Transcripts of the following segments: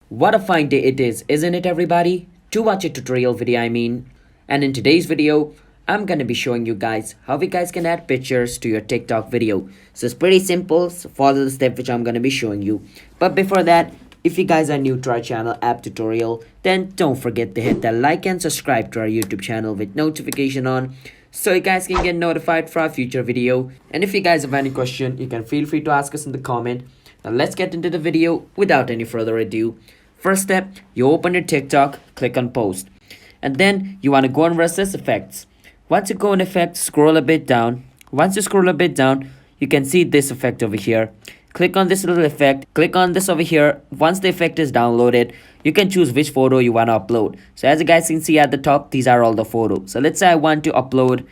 What a fine day it is, isn't it everybody? To watch a tutorial video And in today's video, I'm gonna be showing you guys how you guys can add pictures to your TikTok video. So it's pretty simple, so follow the step which I'm gonna be showing you. But before that, if you guys are new to our channel app tutorial, then don't forget to hit that like and subscribe to our YouTube channel with notification on, so you guys can get notified for our future video. And if you guys have any question, you can feel free to ask us in the comment. Now let's get into the video without any further ado. First step, you open your TikTok, click on post, and then you want to go on versus effects. Once you go on effects, scroll a bit down. Once you scroll a bit down, you can see this effect over here. Click on this little effect, click on this over here. Once the effect is downloaded, you can choose which photo you want to upload. So as you guys can see at the top, these are all the photos. So let's say I want to upload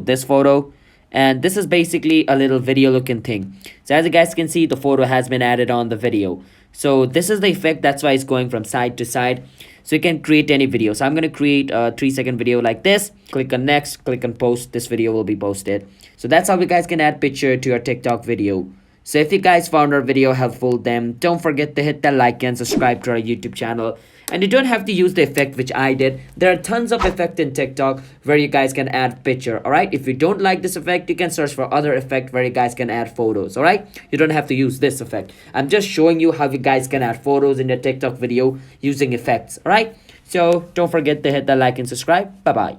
this photo, and this is basically a little video looking thing. So as you guys can see, the photo has been added on the video. So this is the effect, that's why it's going from side to side. So you can create any video. So I'm going to create a 3-second video like this. Click on next, click on post. This video will be posted. So that's how you guys can add picture to your TikTok video. So if you guys found our video helpful, then don't forget to hit that like and subscribe to our YouTube channel. And you don't have to use the effect which I did. There are tons of effects in TikTok where you guys can add picture, alright? If you don't like this effect, you can search for other effect where you guys can add photos, alright? You don't have to use this effect. I'm just showing you how you guys can add photos in your TikTok video using effects, alright? So don't forget to hit that like and subscribe. Bye-bye.